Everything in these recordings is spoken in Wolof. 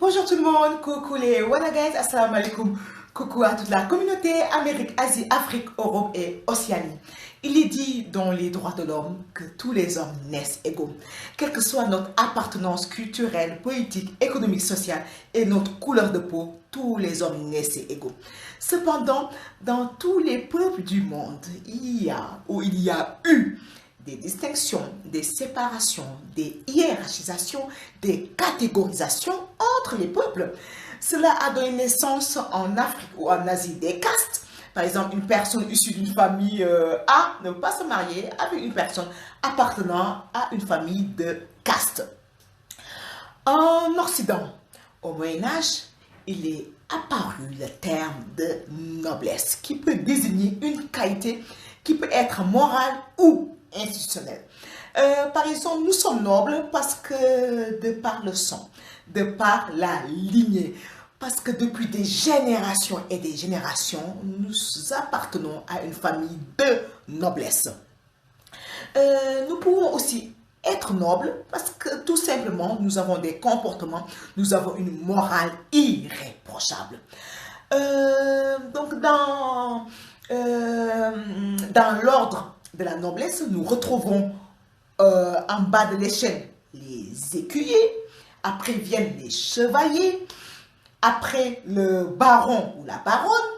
Bonjour tout le monde, coucou les Wana guys, assalamu alaikum, coucou à toute la communauté Amérique, Asie, Afrique, Europe et Océanie. Il est dit dans les droits de l'homme que tous les hommes naissent égaux. Quelle que soit notre appartenance culturelle, politique, économique, sociale et notre couleur de peau, tous les hommes naissent égaux. Cependant, dans tous les peuples du monde, il y a eu des distinctions, des séparations, des hiérarchisations, des catégorisations entre les peuples. Cela a donné naissance en Afrique ou en Asie des castes. Par exemple, une personne issue d'une famille A ne peut pas se marier avec une personne appartenant à une famille de caste. En Occident, au Moyen-Âge, il est apparu le terme de noblesse qui peut désigner une qualité qui peut être morale ou institutionnelle. Par exemple, nous sommes nobles parce que de par le sang, de par la lignée, parce que depuis des générations et des générations, nous appartenons à une famille de noblesse. Nous pouvons aussi être nobles parce que tout simplement, nous avons des comportements, nous avons une morale irréprochable. Donc, dans l'ordre de la noblesse, nous retrouvons en bas de l'échelle les écuyers, après viennent les chevaliers, après le baron ou la baronne,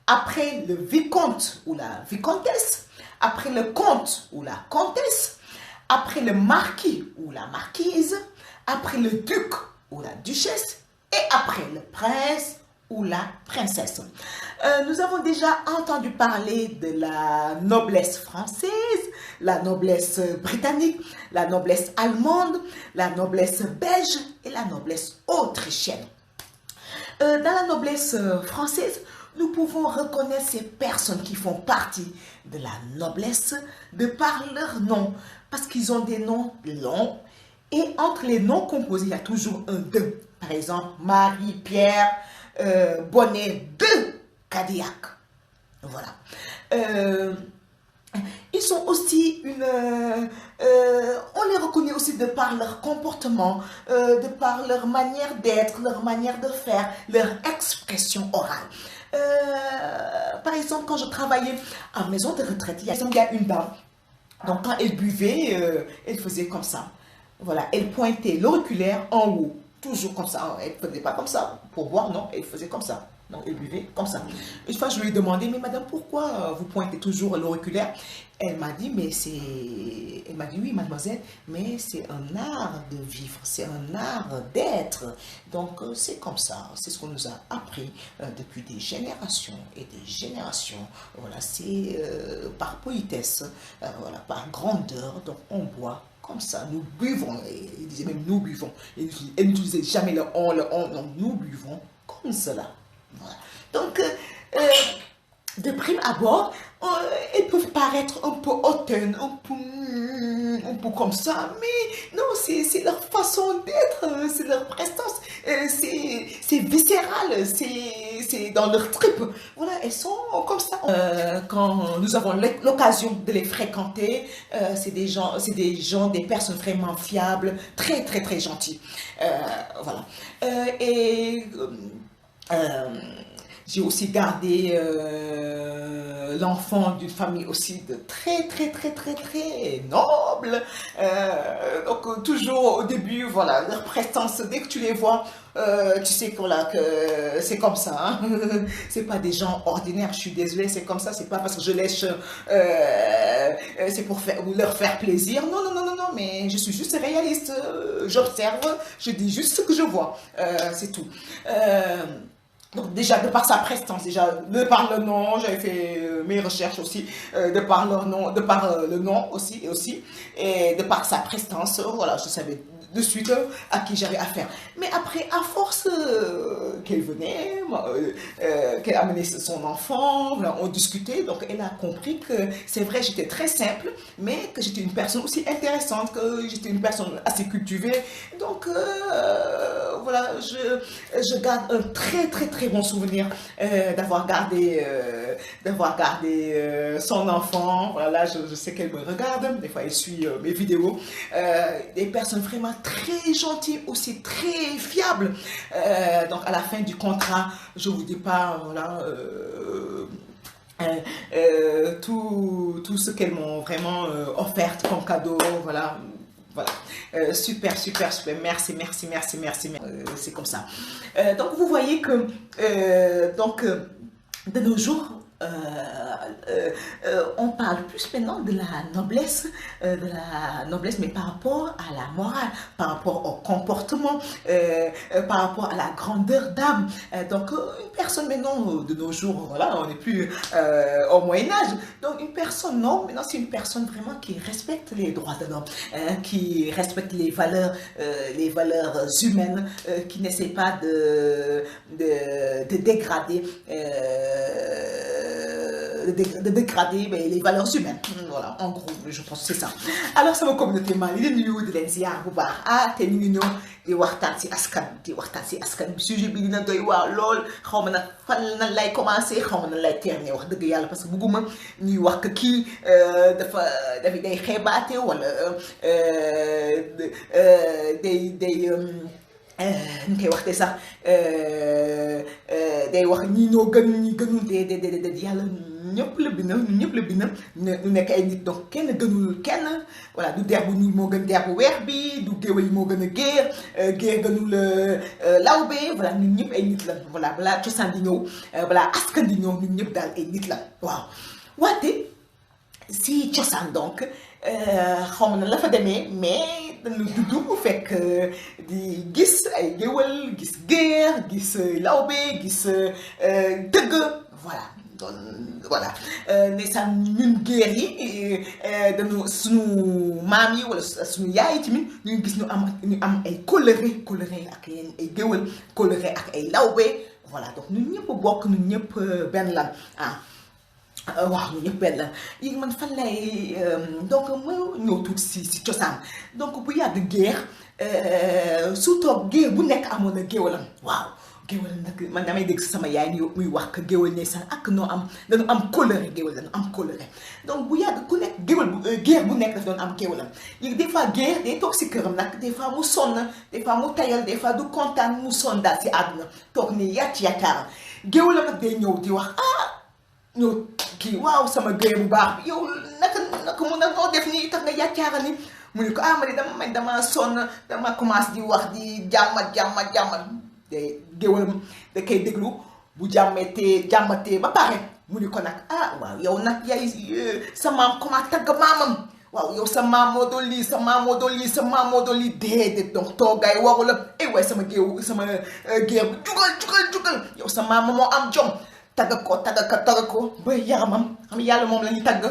après le vicomte ou la vicomtesse, après le comte ou la comtesse, après le marquis ou la marquise, après le duc ou la duchesse, et après le prince ou la princesse. Nous avons déjà entendu parler de la noblesse française, la noblesse britannique, la noblesse allemande, la noblesse belge et la noblesse autrichienne. Dans la noblesse française, nous pouvons reconnaître ces personnes qui font partie de la noblesse de par leur nom, parce qu'ils ont des noms longs et entre les noms composés, il y a toujours un « de ». Par exemple, Marie, Pierre, Bonnet de Cadillac. Voilà. Ils sont aussi on les reconnaît aussi de par leur comportement, de par leur manière d'être, leur manière de faire, leur expression orale. Par exemple, quand je travaillais en maison de retraite, il y a une dame. Donc, quand elle buvait, elle faisait comme ça. Voilà, elle pointait l'auriculaire en haut. Toujours comme ça, elle ne faisait pas comme ça pour boire, non, elle faisait comme ça. Donc, elle buvait comme ça. Une fois, je lui ai demandé, mais madame, pourquoi vous pointez toujours l'auriculaire? Elle m'a dit, oui, mademoiselle, mais c'est un art de vivre, c'est un art d'être. Donc, c'est comme ça, c'est ce qu'on nous a appris depuis des générations et des générations. Voilà, c'est par politesse, voilà, par grandeur, donc on boit. Comme ça, nous buvons, il disait même nous buvons, elle n'utilisait jamais le on, donc nous buvons comme cela. Voilà. Donc, de prime abord, elles peuvent paraître un peu hautaines, un peu comme ça, mais non, c'est leur façon d'être, c'est leur prestance, c'est viscéral, c'est dans leur trip. Voilà, elles sont comme ça. Quand nous avons l'occasion de les fréquenter, c'est des personnes vraiment fiables, très, très, très gentilles. Voilà. J'ai aussi gardé l'enfant d'une famille aussi de très, très, très, très, très noble. Donc, toujours au début, voilà, leur prestance, dès que tu les vois, tu sais que, voilà, que c'est comme ça. Hein? C'est pas des gens ordinaires, je suis désolée, c'est comme ça, c'est pas parce que je lèche, c'est pour leur faire plaisir. Non, non, non, non, non, mais je suis juste réaliste. J'observe, je dis juste ce que je vois. C'est tout. Donc déjà, de par sa prestance, déjà, de par le nom, j'avais fait mes recherches aussi, de par leur nom, de par le nom aussi, et de par sa prestance, voilà, je savais de suite à qui j'avais affaire. Mais après, à force qu'elle venait, qu'elle amenait son enfant, voilà, on discutait, donc elle a compris que c'est vrai, j'étais très simple, mais que j'étais une personne aussi intéressante, que j'étais une personne assez cultivée, donc voilà, voilà, je garde un très bon souvenir d'avoir gardé son enfant. Voilà, je sais qu'elle me regarde, des fois elle suit mes vidéos. Des personnes vraiment très gentilles, aussi très fiables. Donc à la fin du contrat, je vous dis pas, voilà, tout ce qu'elles m'ont vraiment offert comme cadeau, voilà. Voilà, super, merci, c'est comme ça. Donc vous voyez que de nos jours, on parle plus maintenant de la noblesse, mais par rapport à la morale, par rapport au comportement, par rapport à la grandeur d'âme. Donc une personne maintenant de nos jours, voilà, on n'est plus au Moyen-Âge. Donc une personne, non, maintenant c'est une personne vraiment qui respecte les droits de l'homme, qui respecte les valeurs humaines, qui n'essaie pas de dégrader. De dégrader les valeurs humaines. Voilà, en gros, je pense que c'est ça. Alors, sama communauté maa ngi leen di nuyu di leen ziar bu baax te ñu ngi ñëw di waxtaan si askan bi sujet bi dina doy waar lool xaw ma nag fan nan lay commencé xaw ma nan lay terminer wax dëgg yàlla parce que bugguma ñuy wax que kii day xeebaate wala ñu koy waxte sax day wax ñii ñoo gën ñi gënul déedéet yàlla ñëpp la bind ñëpp la bind ñu nekk ay nit donc kenn gënul kenn voilà du der bu ñuul moo gën der bu weex bi du géwél yi moo gën a géer gënul lawbe voilà ñun ñëpp ay nit la voilà balaa cosaan di ñëw balaa askan di ñëw ñun ñëpp daal ay nit la waaw wante si cosaan donc xaw ma na la fa demee mais dañu juddu fekk di gis ay géwél gis géer gis lawbe gis dëgg voilà donc voilà ndeysaan ñun géer yi dañu suñu maam yi wala suñu yaay yi tamit ñu gis ñu am ay coloré ak ay géwél coloré ak ay lawbe voilà donc ñun ñëpp bokk ñun ñëpp benn lan waaw ñu ñëpp benn la yéegi man fan lay donc ma ñëw tuuti si cosaan donc bu yàgg géer surtout géer bu nekk amoon na géwalam waaw géwal nag man damay dégg sama yaay ni muy wax que géwal ne sax ak noo am dañu am coloré géwal dañu am coloré donc bu yàgg ku nekk géer bu nekk daf doon am géwalam yéegi des fois géer day toog si këram nag des fois mu sonn des fois mu tayal des fois du kontaan mu sonn daal si àdduna toog ni yaakaaram géwalam nag day ñëw di wax ñëw kii waaw sama géer bu baax bi yow naka mun a noo def nii tax nga yaakaara ni mu ne ko man dama sonn dama commencé di wax di jàmmat de géwalam da koy déglu bu jàmmatee ba pare mu ni ko nag waaw yow nag yaay sa maam comment tagg maamam waaw yow sa maam moo doon lii sa maam moo doon lii déedéet donc toogaay waru la waaye sama géer bu jugal yow sa maam moo am jom tagg ko ba yaramam xam yàlla moom la ñuy tagg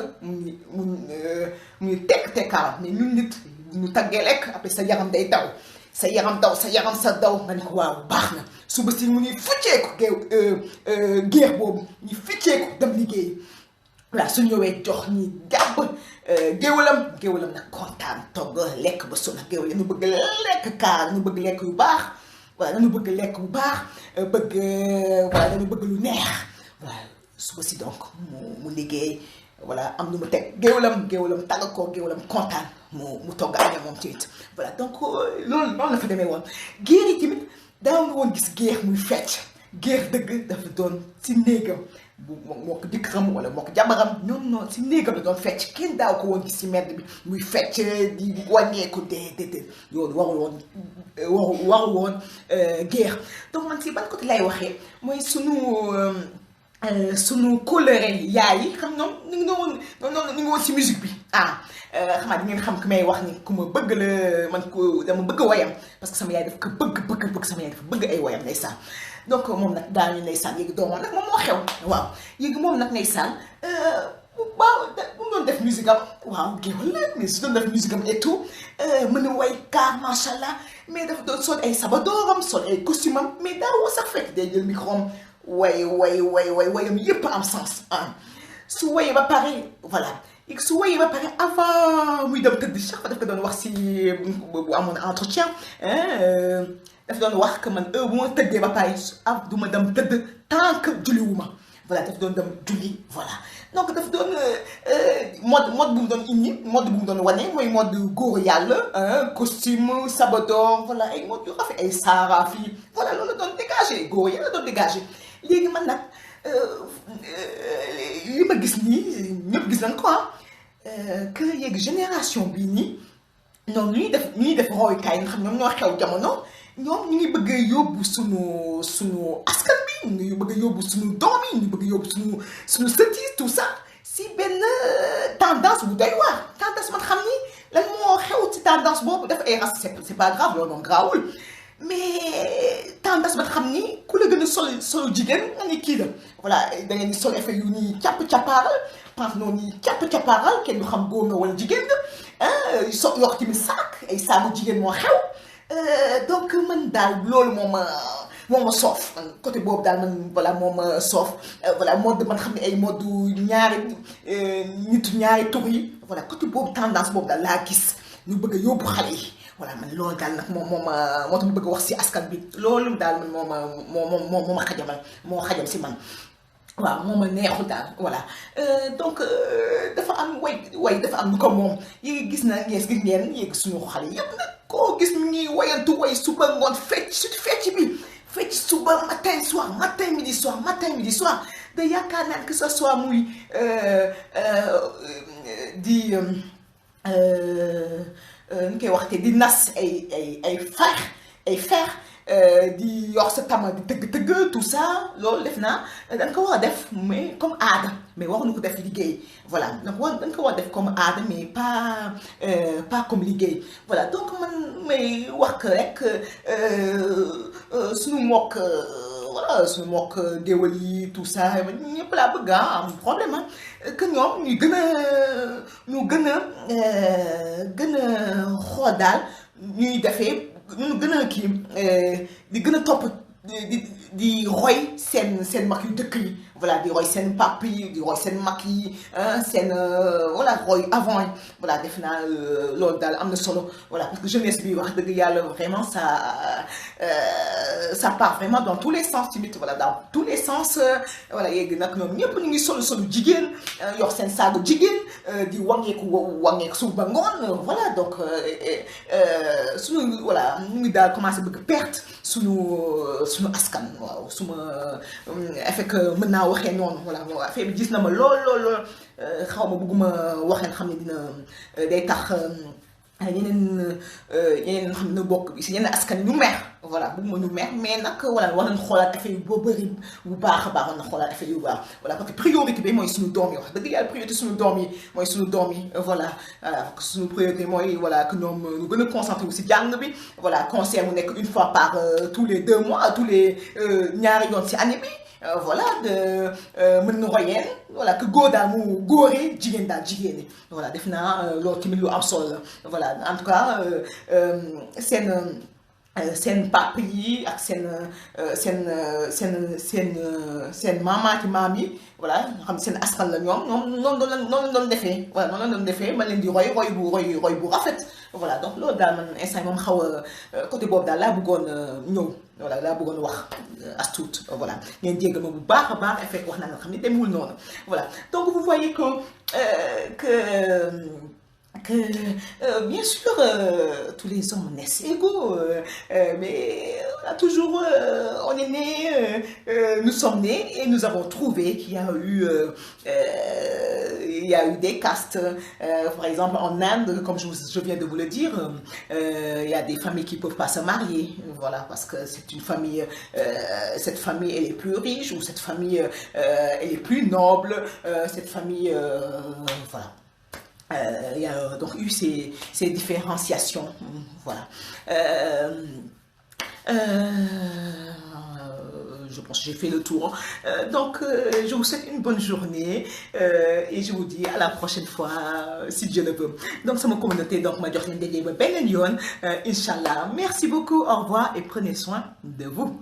mu tekkaaram mais ñun nit ñu taggee lekk après sa yaram day daw sa yaram nga ne ko waaw baax na suba si mu ngi ficceeku géer boobu ñu ficceeku dem liggéey voilà su ñëwee jox ñi jàpp géwalam nag kontaan togg lekk ba sonn géwal ñu bëgg lekk ñu bëgg lekk yu baax voilà dañu bëgg lekk bu baax dañu bëgg lu neex voilà suba si donc mu liggéey voilà am lu mu teg géwalam tàgg ko géwalam kontaan mu togg aña moom tamit voilà donc loolu noonu la fa demee woon géer yi tamit daaw nga woon gis géer muy fecc géer dëgg dafa doon si néegam moo ko jëkkëram wala moo ko jabaram noonu si néegam la doon fecc kenn daaw ko woon gis si mbedd bi muy fecc di wàññeeku déedéet loolu waru woon géer donc man si ban côté lay waxee mooy sunu coloré yaay yi xam ñoom ñu ngi woon si musique bi xamaa di ngeen xam ki may wax ni ku ma bëgg la man ko dama bëgg woyam parce que sama yaay daf ko bëgg sama yaay dafa bëgg ay woyam ndeysaan donc moom nag daañu ndeysaan yéegi doomam nag moom moo xew waaw yéegi moom nag ndeysaan waaw bu mu doon def musique am waaw géwal la mais su doon def musique am et tout mën a way kaar macha allah mais dafa doon sol ay sabadooram sol ay costume am mais daawoo sax fekk day jël micro am wayam yëpp am sens su waye ba pare voilà su woyee ba pare avant muy dem tëdd chaque fois daf ko doon wax si bu amoon entretien daf doon wax que man bu ma tëddee ba pare du ma dem tëdd tant que julliwuma voilà daf doon dem julli voilà donc daf doon mode bu mu doon indi mode bu mu doon wane mooy mode góor yàlla costume sabador voilà ay mode yu rafet ay saara fii voilà loolu la doon dégagé góor yàlla doon dégagé léegi man nag li ma gis nii ñëpp gis nañ ko que léegi génération bii nii ñoom ñu ñuy def royukaay nga xam ñoom ñoo xew jamono ñoom ñu ngi bëgg a yóbbu suñu askan bi ñu ngi bëgg a yóbbu suñu doom yi ñu ngi bëgg a yóbbu suñu sët yi tout ça si benn tendance bu doy waar tendance man xam ni lan moo xew ci tendance boobu def ay race c'est pas grave loolu moom grawul mais tendance man xam ni ku la gën a solo jigéen nga ni kii la voilà da ngeen di sol effet yu nii càpp-càppaaral pantalon nii càpp-càppaaral kenn du xam góor nga wala jigéen nga yokk tamit saak ay saagu jigéen moo xew donc man daal loolu moo ma soof man côté boobu daal man voilà moo ma soof voilà mode man xam ne ay mode ñaari ñaari tur yi voilà côté boobu tendance boobu daal laa gis ñu bëgg a yóbbu xale yi voilà man loolu daal nag moo tax mu bëgg a wax si askan bi loolu daal man moo ma xajamal moo xajam si man waaw moo ma neexul daal voilà donc dafa am way dafa am lu ko moom yi gis ngeen yéegi suñu xale yëpp nag koo gis mu ngi wayantu way suba ngoon fecc bi fecc suba matin midi soir da yaakaar naan que ça soit muy di ñu koy waxte di nas ay fer di yor sa tama di tëgg tout ça loolu def naa dañ ko war a def mais comme aada mais waruñu ko def liggéey voilà dañ ko war a def comme aada mais pas comme liggéey voilà donc man may wax que rek suñu mbokk voilà suñu mbokk géwël yi tout ça ñëpp laa bëgg am problème que ñoom ñu gën a xool daal ñuy defee ñu gën a kii di gën a topp di roy seen mag yu dëkk yi voilà di roy seen pap yi di roy seen mag yi seen voilà roy avant yi voilà def naa loolu daal am na solo voilà parce que jeunesse bi wax dëgg yàlla vraiment ça part vraiment dans tous les sens tamit voilà dans tous les sens voilà yéegi nag ñoom ñëpp ñu ngi solu jigéen yor seen saagu jigéen di wàññeeku suba ba ngoon voilà donc suñu voilà ñu ngi daal commencé bëgg perte suñu askan waaw suma effet que mën naa waxee noonu voilà affaire bi gis na ma lool xaw ma bëgguma waxee xam ne dina day tax ñeneen xam ne bokk si yeneen askan ñu mer voilà bëgguma ñu mer mais nag voilà war nañ xoolaat affaire yu boo bëri bu baax a baax war na xoolaat affaire yu baax voilà parce que priorité bi mooy suñu doom yi wax dëgg yàlla priorité suñu doom yi mooy suñu doom yi voilà suñu priorité mooy voilà que ñoom ñu gën a concentré wu si jàng bi voilà concert mu nekk une fois par tous les 2 mois tous les ñaari yoon si année bi voilà mën na royeen voilà que góor daal mu góoree jigéen daal jigéen voilà def naa loolu tamit lu am solo la voilà en tout cas seen papa yi ak seen maamaati maam yi voilà nga xam seen askan la ñoom noonu doon defee voilà noonu la doon defee ma leen di roy bu rafet voilà donc loolu daal man instant moom xaw a côté boobu daal laa bëggoon ñëw voilà laa bëggoon wax as tuut voilà ngeen jéggal ma bu baax a baax fekk wax naa nga xam ne demul noonu voilà donc vous voyez que bien sûr tous les hommes naissent égaux mais on a toujours on est né nous sommes nés et nous avons trouvé qu'il y a eu des castes par exemple en Inde comme je viens de vous le dire il y a des familles qui peuvent pas se marier voilà parce que c'est une famille cette famille elle est plus riche ou cette famille elle est plus noble cette famille voilà il y a donc eu ces différenciations voilà je pense que j'ai fait le tour donc je vous souhaite une bonne journée et je vous dis à la prochaine fois si Dieu le veut donc sama communauté donc ma jox leen daje ba beneen yoon Inch'Allah merci beaucoup au revoir et prenez soin de vous.